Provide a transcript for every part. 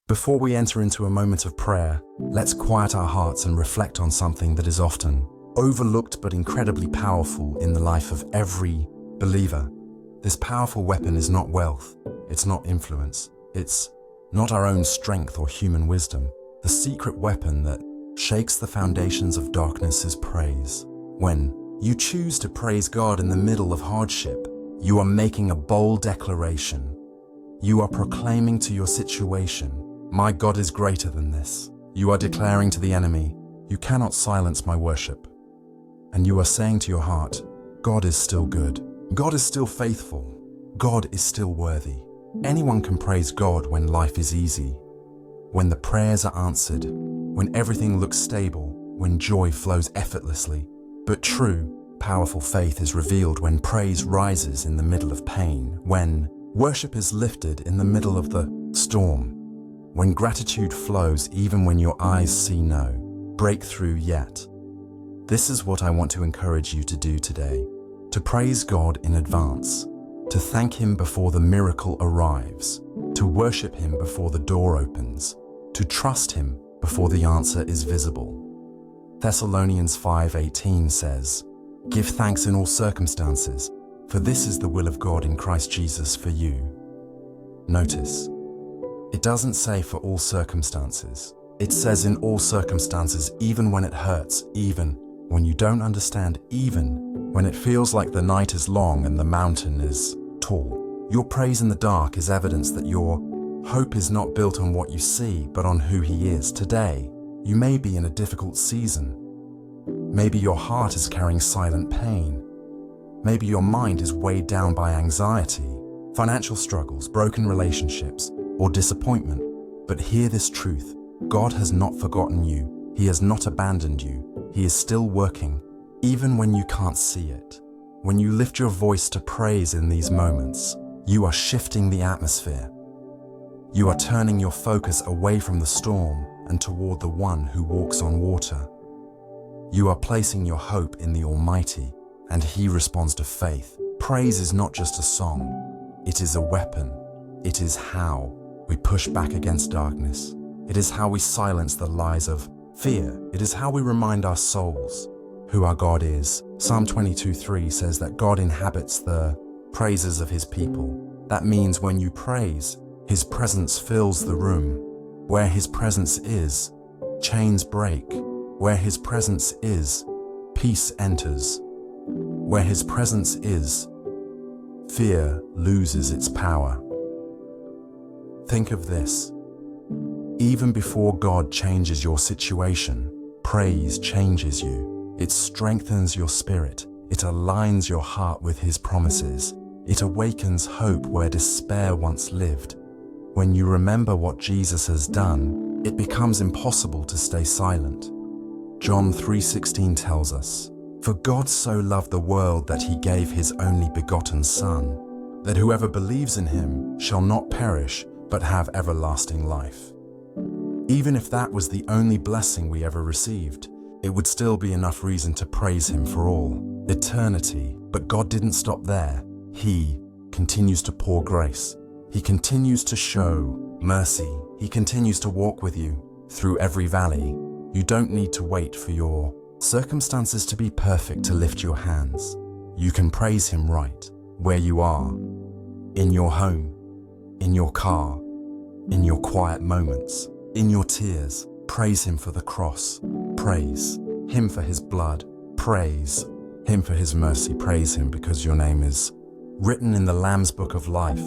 Before we enter into a moment of prayer, let's quiet our hearts and reflect on something that is often overlooked but incredibly powerful in the life of every believer. This powerful weapon is not wealth, it's not influence, it's not our own strength or human wisdom. The secret weapon that shakes the foundations of darkness is praise. When you choose to praise God in the middle of hardship, you are making a bold declaration. You are proclaiming to your situation, "My God is greater than this." You are declaring to the enemy, "You cannot silence my worship." And you are saying to your heart, "God is still good. God is still faithful. God is still worthy." Anyone can praise God when life is easy, when the prayers are answered, when everything looks stable, when joy flows effortlessly. But true, powerful faith is revealed when praise rises in the middle of pain, when worship is lifted in the middle of the storm, when gratitude flows even when your eyes see no breakthrough yet. This is what I want to encourage you to do today: to praise God in advance, to thank Him before the miracle arrives, to worship Him before the door opens, to trust Him before the answer is visible. Thessalonians 5:18 says, "Give thanks in all circumstances, for this is the will of God in Christ Jesus for you." Notice, it doesn't say for all circumstances. It says in all circumstances, even when it hurts, even when you don't understand, even when it feels like the night is long and the mountain is tall. Your praise in the dark is evidence that your hope is not built on what you see, but on who He is. Today, you may be in a difficult season. Maybe your heart is carrying silent pain. Maybe your mind is weighed down by anxiety, financial struggles, broken relationships, or disappointment. But hear this truth: God has not forgotten you. He has not abandoned you. He is still working, even when you can't see it. When you lift your voice to praise in these moments, you are shifting the atmosphere. You are turning your focus away from the storm and toward the one who walks on water. You are placing your hope in the Almighty, and He responds to faith. Praise is not just a song, it is a weapon. It is how we push back against darkness. It is how we silence the lies of fear. It is how we remind our souls who our God is. Psalm 22:3 says that God inhabits the praises of His people. That means when you praise, His presence fills the room. Where His presence is, chains break. Where His presence is, peace enters. Where His presence is, fear loses its power. Think of this. Even before God changes your situation, praise changes you. It strengthens your spirit. It aligns your heart with His promises. It awakens hope where despair once lived. When you remember what Jesus has done, it becomes impossible to stay silent. John 3:16 tells us, "For God so loved the world that He gave His only begotten Son, that whoever believes in Him shall not perish, but have everlasting life." Even if that was the only blessing we ever received, it would still be enough reason to praise Him for all eternity. But God didn't stop there. He continues to pour grace. He continues to show mercy. He continues to walk with you through every valley. You don't need to wait for your circumstances to be perfect to lift your hands. You can praise Him right where you are, in your home, in your car, in your quiet moments, in your tears. Praise Him for the cross. Praise Him for His blood. Praise Him for His mercy. Praise Him because your name is written in the Lamb's Book of Life.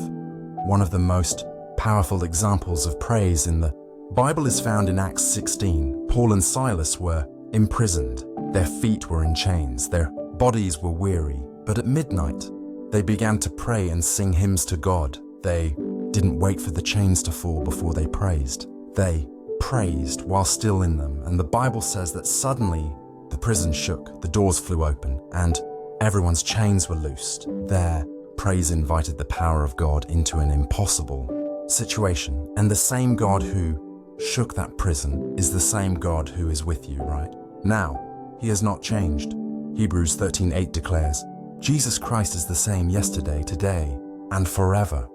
One of the most powerful examples of praise in the Bible is found in Acts 16. Paul and Silas were imprisoned. Their feet were in chains. Their bodies were weary. But at midnight, they began to pray and sing hymns to God. They didn't wait for the chains to fall before they praised. They praised while still in them. And the Bible says that suddenly the prison shook, the doors flew open, and everyone's chains were loosed. Their praise invited the power of God into an impossible situation. And the same God who shook that prison is the same God who is with you right now. He has not changed. Hebrews 13:8 declares, Jesus Christ is the same yesterday, today, and forever.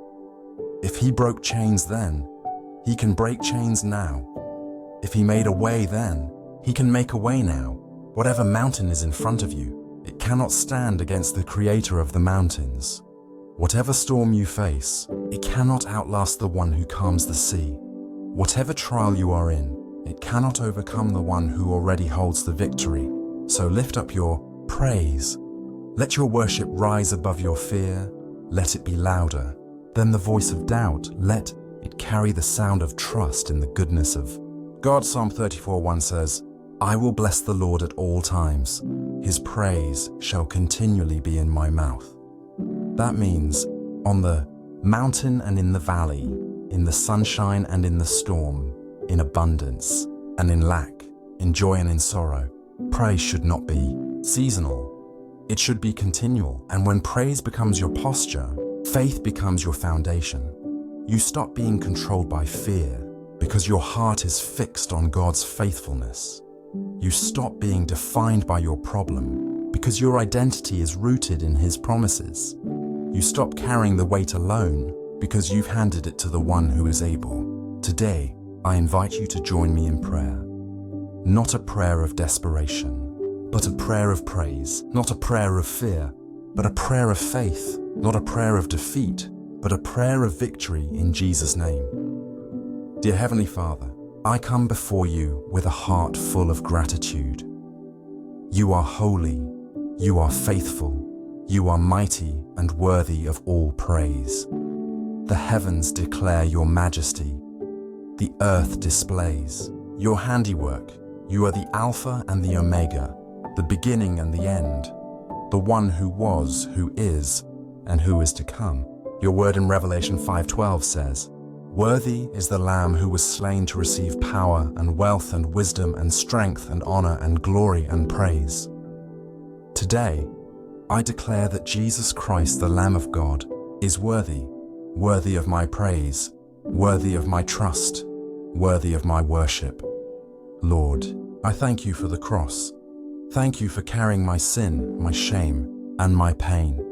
If He broke chains then, He can break chains now. If he made a way then, he can make a way now. Whatever mountain is in front of you, it cannot stand against the creator of the mountains. Whatever storm you face, it cannot outlast the one who calms the sea. Whatever trial you are in, it cannot overcome the one who already holds the victory. So lift up your praise. Let your worship rise above your fear. Let it be louder than the voice of doubt. Let it carry the sound of trust in the goodness of God. Psalm 34:1 says, I will bless the Lord at all times. His praise shall continually be in my mouth. That means on the mountain and in the valley, in the sunshine and in the storm, in abundance and in lack, in joy and in sorrow. Praise should not be seasonal. It should be continual. And when praise becomes your posture, faith becomes your foundation. You stop being controlled by fear because your heart is fixed on God's faithfulness. You stop being defined by your problem because your identity is rooted in His promises. You stop carrying the weight alone because you've handed it to the one who is able. Today, I invite you to join me in prayer. Not a prayer of desperation, but a prayer of praise. Not a prayer of fear, but a prayer of faith. Not a prayer of defeat, but a prayer of victory in Jesus' name. Dear Heavenly Father, I come before you with a heart full of gratitude. You are holy, you are faithful, you are mighty and worthy of all praise. The heavens declare your majesty. The earth displays your handiwork. You are the Alpha and the Omega, the beginning and the end, the one who was, who is, and who is to come. Your word in Revelation 5:12 says, Worthy is the Lamb who was slain to receive power and wealth and wisdom and strength and honor and glory and praise. Today, I declare that Jesus Christ, the Lamb of God, is worthy, worthy of my praise, worthy of my trust, worthy of my worship. Lord, I thank you for the cross. Thank you for carrying my sin, my shame, and my pain.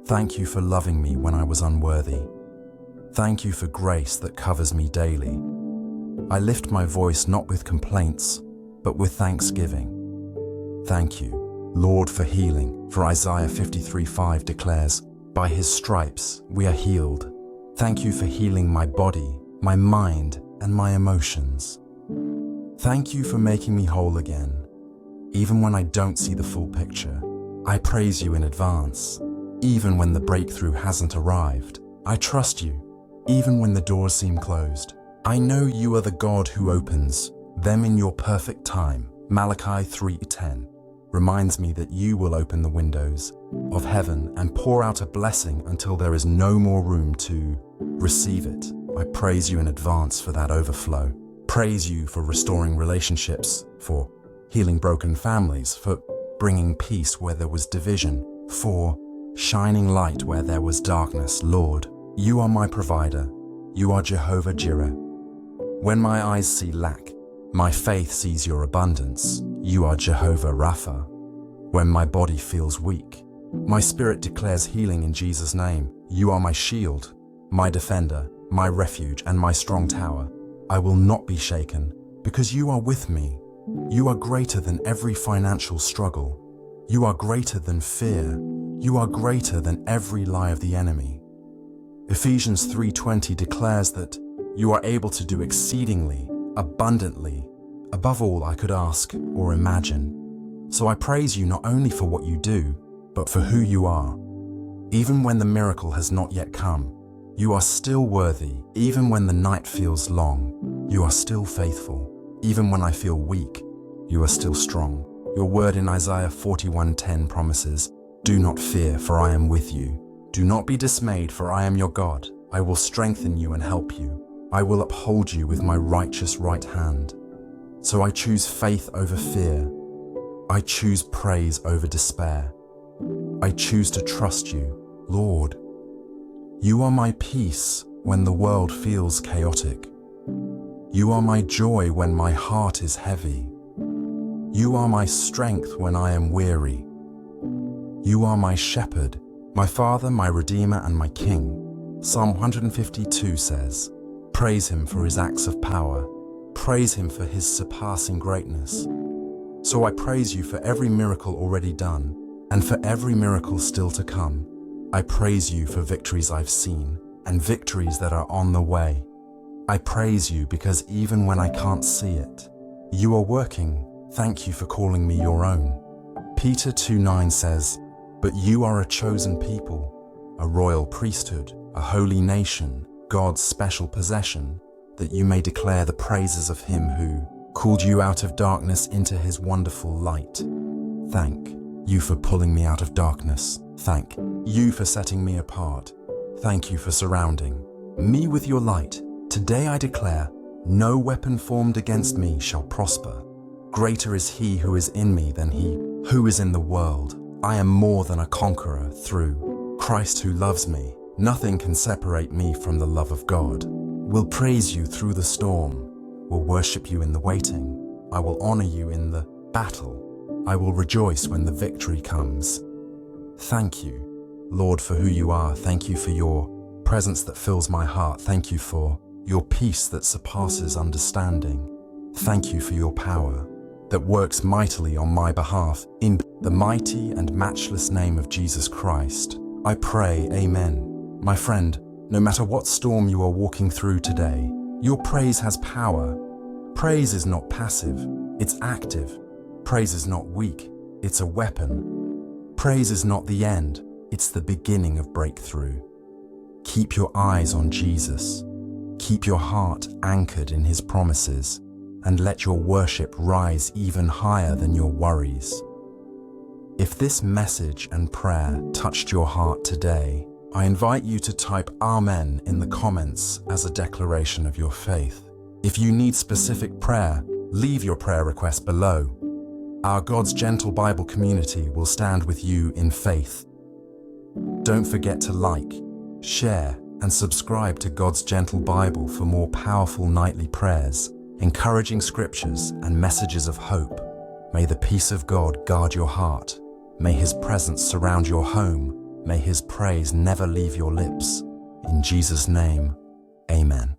Thank you for loving me when I was unworthy. Thank you for grace that covers me daily. I lift my voice not with complaints, but with thanksgiving. Thank you, Lord, for healing. For Isaiah 53:5 declares, By his stripes we are healed. Thank you for healing my body, my mind, and my emotions. Thank you for making me whole again. Even when I don't see the full picture, I praise you in advance. Even when the breakthrough hasn't arrived, I trust you. Even when the doors seem closed, I know you are the God who opens them in your perfect time. Malachi 3:10 reminds me that you will open the windows of heaven and pour out a blessing until there is no more room to receive it. I praise you in advance for that overflow. Praise you for restoring relationships, for healing broken families, for bringing peace where there was division, for shining light where there was darkness. Lord, you are my provider. You are Jehovah Jireh. When my eyes see lack, my faith sees your abundance. You are Jehovah Rapha. When my body feels weak, my spirit declares healing in Jesus' name. You are my shield, my defender, my refuge, and my strong tower. I will not be shaken, because you are with me. You are greater than every financial struggle. You are greater than fear. You are greater than every lie of the enemy. Ephesians 3:20 declares that you are able to do exceedingly, abundantly, above all I could ask or imagine. So I praise you not only for what you do, but for who you are. Even when the miracle has not yet come, you are still worthy. Even when the night feels long, you are still faithful. Even when I feel weak, you are still strong. Your word in Isaiah 41:10 promises, Do not fear, for I am with you. Do not be dismayed, for I am your God. I will strengthen you and help you. I will uphold you with my righteous right hand. So I choose faith over fear. I choose praise over despair. I choose to trust you, Lord. You are my peace when the world feels chaotic. You are my joy when my heart is heavy. You are my strength when I am weary. You are my shepherd, my father, my redeemer, and my king. Psalm 152 says, Praise him for his acts of power. Praise him for his surpassing greatness. So I praise you for every miracle already done, and for every miracle still to come. I praise you for victories I've seen, and victories that are on the way. I praise you because even when I can't see it, you are working. Thank you for calling me your own. Peter 2:9 says, "But you are a chosen people, a royal priesthood, a holy nation, God's special possession, that you may declare the praises of him who called you out of darkness into his wonderful light." Thank you for pulling me out of darkness. Thank you for setting me apart. Thank you for surrounding me with your light. Today I declare, no weapon formed against me shall prosper. Greater is he who is in me than he who is in the world. I am more than a conqueror through Christ who loves me. Nothing can separate me from the love of God. Will praise you through the storm. Will worship you in the waiting. I will honor you in the battle. I will rejoice when the victory comes. Thank you, Lord, for who you are. Thank you for your presence that fills my heart. Thank you for your peace that surpasses understanding. Thank you for your power that works mightily on my behalf. In the mighty and matchless name of Jesus Christ, I pray, amen. My friend, no matter what storm you are walking through today, your praise has power. Praise is not passive, it's active. Praise is not weak, it's a weapon. Praise is not the end, it's the beginning of breakthrough. Keep your eyes on Jesus. Keep your heart anchored in his promises, and let your worship rise even higher than your worries. If this message and prayer touched your heart today, I invite you to type Amen in the comments as a declaration of your faith. If you need specific prayer, leave your prayer request below. Our God's Gentle Bible community will stand with you in faith. Don't forget to like, share, and subscribe to God's Gentle Bible for more powerful nightly prayers, encouraging scriptures, and messages of hope. May the peace of God guard your heart. May his presence surround your home. May his praise never leave your lips. In Jesus' name, amen.